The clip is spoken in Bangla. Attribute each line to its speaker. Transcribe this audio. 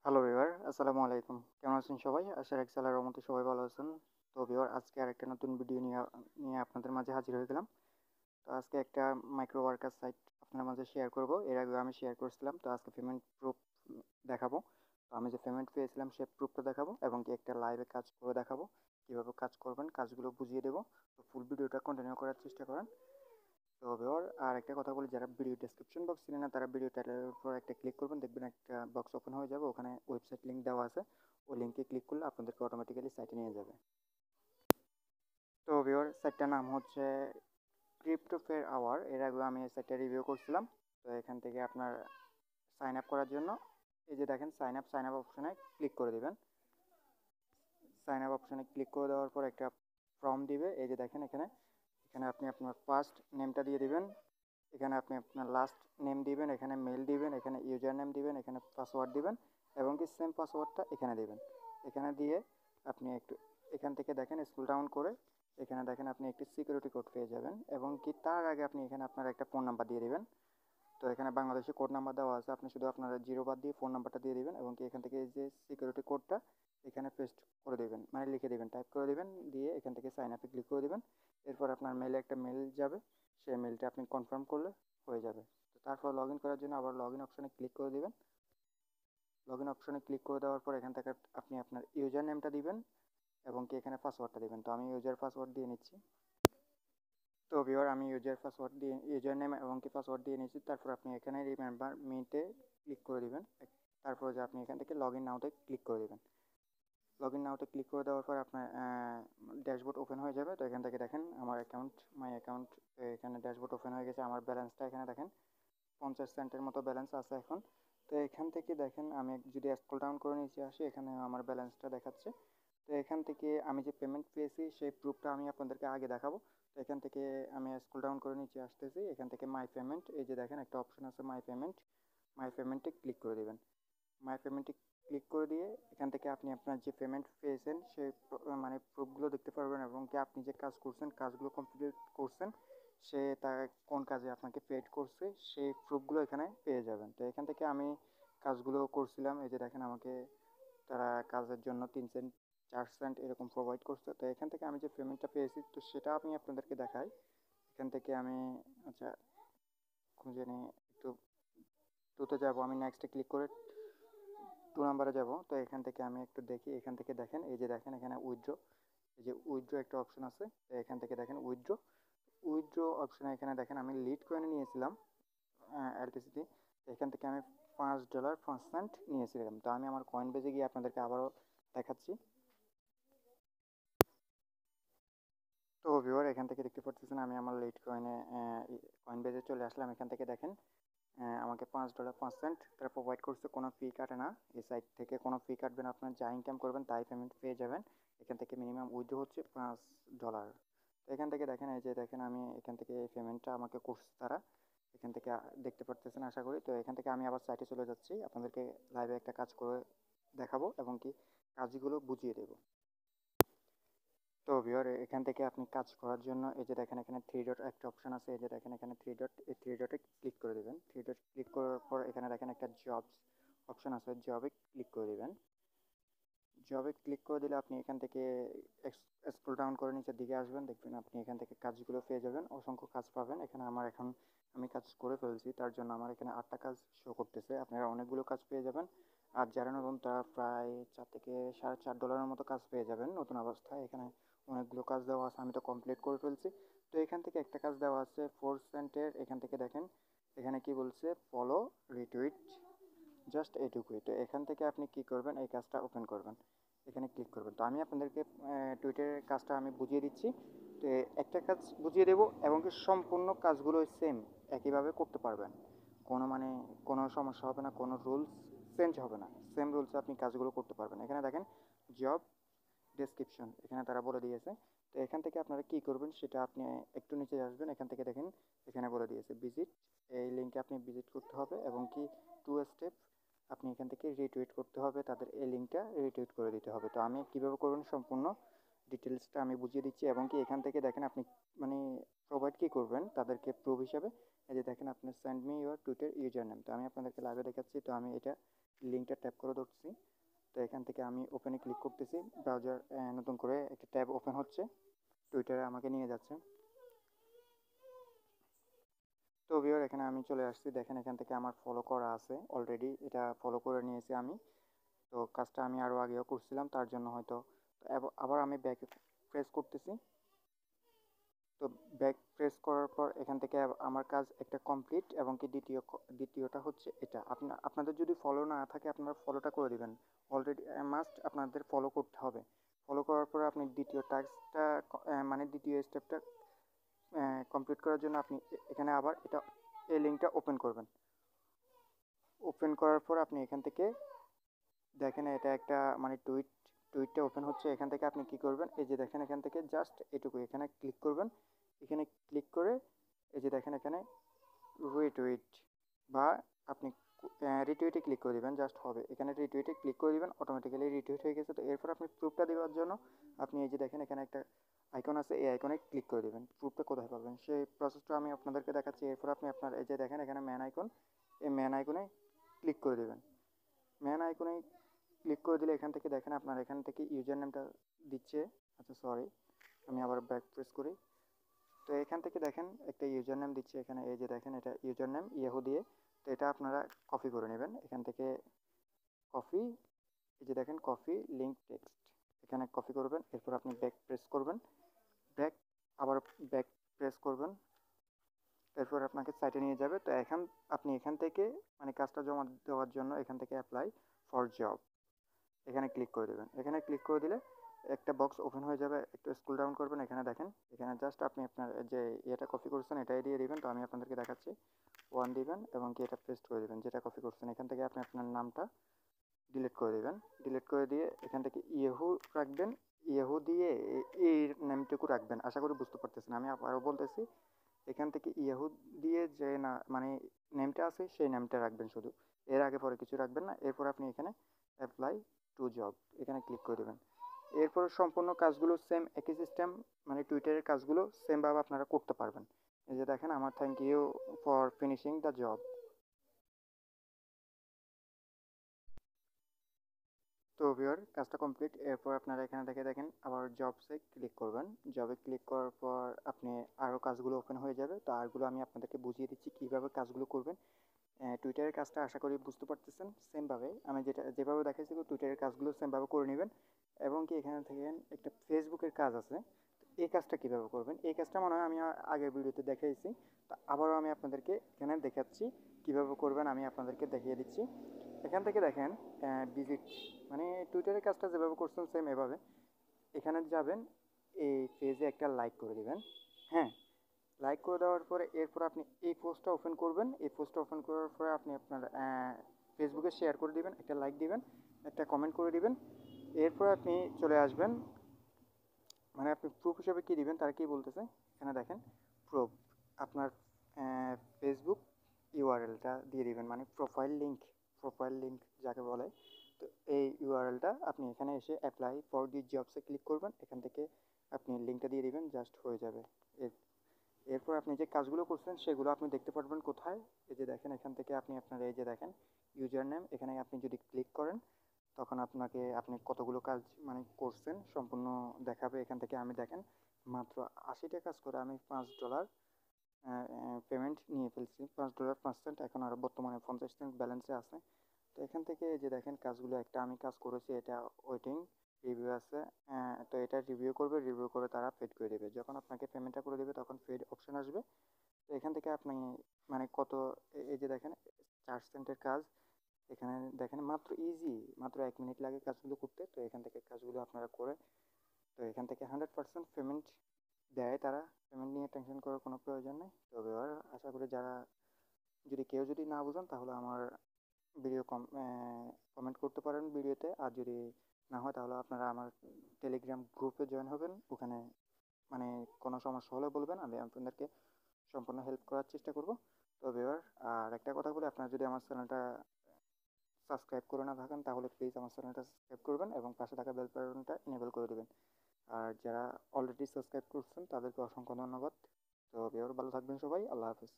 Speaker 1: হ্যালো ভিউয়ার, আসসালামু আলাইকুম। কেমন আছেন সবাই? আশা রাখছি আল্লাহর রহমতে সবাই ভালো আছেন। তো ভিউয়ার, আজকে আরেকটা নতুন ভিডিও নিয়ে আপনাদের মাঝে হাজির হয়ে গেলাম। তো আজকে একটা মাইক্রো ওয়ার্কার সাইট আপনার মাঝে শেয়ার করব। এর আগেও আমি শেয়ার করছিলাম। তো আজকে পেমেন্ট প্রুফ দেখাবো। তো আমি যে পেমেন্ট পেয়েছিলাম সে প্রুফটা দেখাবো এবং কি একটা লাইভে কাজ করে দেখাবো। কীভাবে কাজ করবেন, কাজগুলো বুঝিয়ে দেবো। তো ফুল ভিডিওটা কন্টিনিউ করার চেষ্টা করেন। তো ভিউয়ার, আর একটা কথা বলি, যারা ভিডিও ডেসক্রিপশন বক্স ছিলেন না তারা ভিডিও টাইটেলের উপর একটা ক্লিক করবেন, দেখবেন একটা বক্স ওপেন হয়ে যাবে, ওখানে ওয়েবসাইট লিঙ্ক দেওয়া আছে। ওই লিঙ্কে ক্লিক করলে আপনাদেরকে অটোমেটিক্যালি সাইটে নিয়ে যাবে। তো ভিউয়ার, সাইটটার নাম হচ্ছে ক্রিপ্টো ফেয়ার আওয়ার। এর আগে আমি এই সাইটটা রিভিউ করছিলাম। তো এখান থেকে আপনার সাইন আপ করার জন্য এই যে দেখেন সাইন আপ অপশনে ক্লিক করে দেবেন। সাইন আপ অপশনে ক্লিক করে দেওয়ার পর একটা ফর্ম দিবে। এই যে দেখেন এখানে এখানে আপনি আপনার ফার্স্ট নেমটা দিয়ে দিবেন, এখানে আপনি আপনার লাস্ট নেম দিবেন, এখানে মেল দিবেন, এখানে ইউজার নেম দিবেন, এখানে পাসওয়ার্ড দিবেন এবং কি সেম পাসওয়ার্ডটা এখানে দিবেন। এখানে দিয়ে আপনি একটু এখান থেকে দেখেন স্ক্রল ডাউন করে এখানে দেখেন আপনি একটি সিকিউরিটি কোড পেয়ে যাবেন এবং কি তার আগে আপনি এখানে আপনার একটা ফোন নাম্বার দিয়ে দিবেন। তো এখানে বাংলাদেশি কোড নাম্বার দেওয়া আছে, আপনি শুধু আপনার জিরো বাদ দিয়ে ফোন নাম্বারটা দিয়ে দিবেন এবং কি এখান থেকে এই যে সিকিউরিটি কোডটা এখানে পেস্ট করে দেবেন, মানে লিখে দেবেন, টাইপ করে দেবেন, দিয়ে এখান থেকে সাইন আপে ক্লিক করে দেবেন। এরপর আপনার মেলে একটা মেল যাবে, সেই মেলটা আপনি কনফার্ম করলে হয়ে যাবে। তো তারপর লগ ইন করার জন্য আবার লগ ইন অপশানে ক্লিক করে দেবেন। লগ ইন অপশানে ক্লিক করে দেওয়ার পর এখান থেকে আপনি আপনার ইউজার নেমটা দিবেন এবং কি এখানে পাসওয়ার্ডটা দিবেন। তো আমি ইউজার পাসওয়ার্ড দিয়ে নিচ্ছি। তো ভিউয়ার, আমি ইউজার নেম এবং কি পাসওয়ার্ড দিয়ে নিয়েছি। তারপর আপনি এখানে রিমেম্বার মিতে ক্লিক করে দিবেন। তারপর যে আপনি এখান থেকে লগ ইন নাওতে ক্লিক করে দেবেন। লগ ইন নাওতে ক্লিক করে দেওয়ার পর আপনার ড্যাশবোর্ড ওপেন হয়ে যাবে। তো এখান থেকে দেখেন আমার মাই অ্যাকাউন্ট, এখানে ড্যাশবোর্ড ওপেন হয়ে গেছে। আমার ব্যালেন্সটা এখানে দেখেন 50 সেন্টের মতো ব্যালেন্স আছে এখন। তো এখান থেকে দেখেন আমি যদি স্ক্রল ডাউন করে নিচে আসি, এখানে আমার ব্যালেন্সটা দেখাচ্ছে। তো এখান থেকে আমি যে পেমেন্ট পেয়েছি সেই প্রুফটা আমি আপনাদেরকে আগে দেখাবো। তো এখান থেকে আমি স্ক্রল ডাউন করে নিচে আসতেছি, এখান থেকে মাই পেমেন্ট, এই যে দেখেন একটা অপশন আছে মাই পেমেন্টে ক্লিক করে দেবেন। মাই পেমেন্টে ক্লিক করে দিয়ে এখান থেকে আপনি আপনার যে পেমেন্ট পেয়েছেন সেই মানে প্রুফগুলো দেখতে পারবেন এবং কি আপনি যে কাজ করছেন, কাজগুলো কমপ্লিট করছেন, সে তার কোন কাজে আপনাকে পেড করছে সেই প্রুফগুলো এখানে পেয়ে যাবেন। তো এখান থেকে আমি কাজগুলো করছিলাম, এই যে দেখেন আমাকে তারা কাজের জন্য 3 সেন্ট 4 সেন্ট এরকম প্রোভাইড করছে। তো এখান থেকে আমি যে পেমেন্টটা পেয়েছি তো সেটা আমি আপনাদেরকে দেখাই। এখান থেকে আমি আচ্ছা খুঁজে নিয়ে একটু টুতে যাব, আমি নেক্সটে ক্লিক করে 2 নাম্বারে যাব। তো এখান থেকে আমি একটু দেখি, এখান থেকে দেখেন এই যে দেখেন এখানে উইথড্র, এই যে উইথড্র একটা অপশন আছে। তো এখান থেকে দেখেন উইথড্র অপশনে এখানে দেখেন আমি লিড কয়েনে নিয়েছিলাম এলটিসিতে। এখান থেকে আমি $5.05 নিয়েছিলাম। তো আমি আমার কয়েন বেজে গিয়ে আপনাদেরকে আবারও দেখাচ্ছি। তো ভিউয়ার, এখান থেকে দেখতে পাচ্ছেন আমি আমার লিড কয়েন বেজে চলে আসলাম। এখান থেকে দেখেন আমাকে $5.05 তারা প্রোভাইড করছে, কোনো ফি কাটে না। এই সাইট থেকে কোনো ফি কাটবে না, আপনার যা ইনকাম করবেন তাই পেমেন্ট পেয়ে যাবেন। এখান থেকে মিনিমাম উইথড্র হচ্ছে $5। তো এখান থেকে দেখেন এই যে দেখেন আমি এখান থেকে এই পেমেন্টটা আমাকে করছে তারা, এখান থেকে দেখতে পারতেছেন আশা করি। তো এখান থেকে আমি আবার সাইটে চলে যাচ্ছি, আপনাদেরকে লাইভে একটা কাজ করে দেখাবো এবং কি কাজগুলো বুঝিয়ে দেবো। তো ভিউয়ার, এখান থেকে আপনি কাজ করার জন্য এই যে দেখেন এখানে থ্রি ডট একটা অপশন আছে, এই যে দেখেন এখানে থ্রি ডট, এই থ্রি ডটে ক্লিক করে দেবেন। থ্রি ডট ক্লিক করার পর এখানে দেখেন একটা জবস অপশন আছে, জবে ক্লিক করে দেবেন। জবে ক্লিক করে দিলে আপনি এখান থেকে স্ক্রল ডাউন করে নিচের দিকে আসবেন, দেখবেন আপনি এখান থেকে কাজগুলো পেয়ে যাবেন, অসংখ্য কাজ পাবেন। এখানে আমি কাজ করে ফেলছি, তার জন্য আমার এখানে 8টা কাজ শো করতেছে। আপনারা অনেকগুলো কাজ পেয়ে যাবেন। আর যারা নতুন তারা প্রায় $4 থেকে $4.5 মতো কাজ পেয়ে যাবেন নতুন অবস্থায়। এখানে অনেকগুলো কাজ দেওয়া আছে, আমি তো কমপ্লিট করে ফেলছি। তো এখান থেকে একটা কাজ দেওয়া আছে 4 সেন্টের, এখান থেকে দেখেন এখানে কি বলছে, ফলো রিটুইট জাস্ট এটুকুই। তো এখান থেকে আপনি কি করবেন, এই কাজটা ওপেন করবেন, এখানে ক্লিক করবেন। তো আমি আপনাদেরকে টুইটারের কাজটা আমি বুঝিয়ে দিচ্ছি। তো একটা কাজ বুঝিয়ে দেবো এবং কি সম্পূর্ণ কাজগুলো সেম একইভাবে করতে পারবেন, কোনো সমস্যা হবে না, কোনো রুলস চেঞ্জ হবে না, সেম রুলসে আপনি কাজগুলো করতে পারবেন। এখানে দেখেন জব ডেসক্রিপশন এখানে তারা বলে দিয়েছে। তো এখান থেকে আপনারা কি করবেন সেটা আপনি একটু নিচে আসবেন, এখান থেকে দেখেন এখানে বলে দিয়েছে ভিজিট, এই লিঙ্কে আপনি ভিজিট করতে হবে এবং কি 2 স্টেপ আপনি এখান থেকে রিটুইট করতে হবে, তাদের এই লিঙ্কটা রিটুইট করে দিতে হবে। তো আমি কীভাবে করবেন সম্পূর্ণ ডিটেলসটা আমি বুঝিয়ে দিচ্ছি এবং কি এখান থেকে দেখেন আপনি মানে প্রোভাইড কী করবেন তাদেরকে প্রুফ হিসাবে। এই যে দেখেন আপনি send me your Twitter user name, তো আমি আপনাদেরকে লাইভে দেখাচ্ছি। তো আমি এটা লিঙ্কটা ট্যাপ করে ধরছি। তো এখান থেকে আমি ওপেনে ক্লিক করতেছি, ব্রাউজার নতুন করে একটা ট্যাব ওপেন হচ্ছে, টুইটারে আমাকে নিয়ে যাচ্ছে। তো ভিউয়ার এখানে আমি চলে আসছি, দেখেন এখান থেকে আমার ফলো করা আছে অলরেডি, এটা ফলো করে নিয়েছি আমি। তো কাজটা আমি আরও আগেও করছিলাম, তার জন্য হয়তো আবার আমি ব্যাক প্রেস করতেছি। তো ব্যাক প্রেস করার পর এখান থেকে আমার কাজ একটা কমপ্লিট, এবং কি দ্বিতীয়টা হচ্ছে এটা আপনাদের যদি ফলো না থাকে আপনারা ফলোটা করে দিবেন। অলরেডি মাস্ট আপনাদের ফলো করতে হবে। ফলো করার পরে আপনি দ্বিতীয় টাস্কটা মানে দ্বিতীয় স্টেপটা কমপ্লিট করার জন্য আপনি এখানে আবার এই লিঙ্কটা ওপেন করবেন। ওপেন করার পর আপনি এখান থেকে দেখেন এটা একটা মানে টুইটটা ওপেন হচ্ছে। এখান থেকে আপনি কি করবেন, এই যে দেখেন এখান থেকে জাস্ট এটুকু এখানে ক্লিক করবেন। এখানে ক্লিক করে এই যে দেখেন এখানে রিটুইট বা আপনি রিটুইটে ক্লিক করে দেবেন, জাস্ট হবে। এখানে রিটুইটে ক্লিক করে দেবেন, অটোমেটিক্যালি রিটুইট হয়ে গেছে। তো এরপর আপনি প্রুফটা দেওয়ার জন্য আপনি এই যে দেখেন এখানে একটা আইকন আছে, এই আইকনে ক্লিক করে দেবেন। প্রুফটা কোথায় পাবেন সেই প্রসেসটা আমি আপনাদেরকে দেখাচ্ছি। এরপর আপনি আপনার এই যে দেখেন এখানে ম্যান আইকন, এই ম্যান আইকনে ক্লিক করে দেবেন। ম্যান আইকনে ক্লিক করে দিলে এখান থেকে দেখেন আপনার এখান থেকে ইউজার নেমটা দিচ্ছে। আচ্ছা সরি, আমি আবার ব্যাক প্রেস করি। তো এখান থেকে দেখেন একটা ইউজার নেম দিচ্ছে এখানে, এই যে দেখেন এটা ইউজার নেম ইয়াহু দিয়ে। তো এটা আপনারা কপি করে নেবেন এখান থেকে, কপি, এই যে দেখেন কপি লিঙ্ক টেক্সট, এখানে কপি করবেন। এরপর আপনি ব্যাক প্রেস করবেন, ব্যাক আবার ব্যাক প্রেস করবেন। এরপর আপনাকে সাইটে নিয়ে যাবে। তো আপনি এখান থেকে মানে কাজটা জমা দেওয়ার জন্য এখান থেকে অ্যাপ্লাই ফর জব এখানে ক্লিক করে দেবেন। এখানে ক্লিক করে দিলে একটা বক্স ওপেন হয়ে যাবে, একটু স্ক্রল ডাউন করবেন। এখানে দেখেন এখানে জাস্ট আপনি আপনার যে এটা কপি করছেন এটাই দিয়ে দিবেন। তো আমি আপনাদেরকে দেখাচ্ছি, 1 দিবেন এবং কি এটা পেস্ট করে দেবেন যেটা কপি করছেন। এখান থেকে আপনি আপনার নামটা ডিলিট করে দেবেন। ডিলিট করে দিয়ে এখান থেকে ইয়াহু রাখবেন। ইয়াহু দিয়ে এই নেমটুকু রাখবেন। আশা করি বুঝতে পারতেছেন, আমি আবারও বলতেছি। এখান থেকে ইয়াহু দিয়ে যে না মানে নেমটা আছে সেই নেমটা রাখবেন শুধু, এর আগে পরে কিছু রাখবেন না। এরপর আপনি এখানে অ্যাপ্লাই টু জব এখানে ক্লিক করে দেবেন। এরপর সম্পূর্ণ কাজগুলো সেম একই সিস্টেম, মানে টুইটারের কাজগুলো সেমভাবে আপনারা করতে পারবেন। এই যে দেখেন আমার thank you for finishing the job. তো ভিউয়ার কাজটা কমপ্লিট। এরপর আপনারা এখানে দেখেন আবার জবসে ক্লিক করবেন। জবে ক্লিক করার পর আপনি আরও কাজগুলো ওপেন হয়ে যাবে। তো আরগুলো আমি আপনাদেরকে বুঝিয়ে দিচ্ছি কীভাবে কাজগুলো করবেন। টুইটারের কাজটা আশা করি বুঝতে পারতেছেন। সেমভাবে আমি যেভাবে দেখাচ্ছি টুইটারের কাজগুলো সেমভাবে করে নেবেন। এবং কি এখানে থেকে একটা ফেসবুকের কাজ আছে, এই কাজটা কীভাবে করবেন, এই কাজটা মনে হয় আমি আগের ভিডিওতে দেখিয়েছি। তো আবারও আমি আপনাদেরকে এখানে দেখাচ্ছি কীভাবে করবেন, আমি আপনাদেরকে দেখিয়ে দিচ্ছি। এখান থেকে দেখেন ভিজিট মানে টুইটারের কাজটা যেভাবে করছেন সেম এভাবে এখানে যাবেন, এই পেজে একটা লাইক করে দিবেন। হ্যাঁ, লাইক করে দেওয়ার পরে এরপর আপনি এই পোস্টটা ওপেন করবেন। এই পোস্টটা ওপেন করার পরে আপনি আপনার ফেসবুকে শেয়ার করে দিবেন, একটা লাইক দিবেন, একটা কমেন্ট করে দিবেন। এরপর আপনি চলে আসবেন, মানে আপনি প্রুফ হিসাবে কী দিবেন তারা কী বলতেছে এখানে দেখেন, প্রুফ আপনার ফেসবুক ইউআরএলটা দিয়ে দিবেন, মানে প্রোফাইল লিঙ্ক যাকে বলে। তো এই ইউআরএলটা আপনি এখানে এসে অ্যাপ্লাই ফর দি জবসে ক্লিক করবেন। এখান থেকে আপনি লিঙ্কটা দিয়ে দিবেন, জাস্ট হয়ে যাবে। এরপর আপনি যে কাজগুলো করছেন সেগুলো আপনি দেখতে পারবেন কোথায়, এই যে দেখেন এখান থেকে আপনি আপনার এই যে দেখেন ইউজার নেম, এখানে আপনি যদি ক্লিক করেন তখন আপনি কতগুলো কাজ মানে করছেন সম্পূর্ণ দেখাবে। এখান থেকে আমি দেখেন মাত্র 80টা কাজ করে আমি $5 পেমেন্ট নিয়ে ফেলছি, $5.05। এখন আরও বর্তমানে 50 সেন্ট ব্যালেন্সে আছে। তো এখান থেকে যে দেখেন কাজগুলো একটা আমি কাজ করেছি, এটা ওয়েটিং রিভিউ আছে। তো এটা রিভিউ করে তারা পেড করে দেবে। যখন আপনাকে পেমেন্টটা করে দেবে তখন পেড অপশন আসবে। তো এখান থেকে আপনি মানে কত, এই যে দেখেন 4 সেন্টের কাজ, এখানে দেখেন মাত্র ইজি, মাত্র 1 মিনিট লাগে কাজগুলো করতে। তো এখান থেকে কাজগুলো আপনারা করে তো এখান থেকে 100% পেমেন্ট দেয় তারা। পেমেন্ট নিয়ে টেনশন করার কোনো প্রয়োজন নেই। তবে আর আশা করি যারা কেউ যদি না বুঝেন তাহলে আমার ভিডিও কমেন্ট করতে পারেন ভিডিওতে। আর যদি না হয় তাহলে আপনারা আমার টেলিগ্রাম গ্রুপে জয়েন হবেন। ওখানে মানে কোনো সমস্যা হলে বলবেন, আমি আপনাদেরকে সম্পূর্ণ হেল্প করার চেষ্টা করব। তো ভিউয়ার আর একটা কথা বলি, আপনারা যদি আমার চ্যানেলটা সাবস্ক্রাইব করে না থাকেন তাহলে প্লিজ আমার চ্যানেলটা সাবস্ক্রাইব করবেন এবং পাশে থাকা বেল বাটনটা এনেবল করে দেবেন। আর যারা অলরেডি সাবস্ক্রাইব করছেন তাদেরকে অসংখ্য ধন্যবাদ। তো ভিউয়ার ভালো থাকবেন সবাই, আল্লাহ হাফেজ।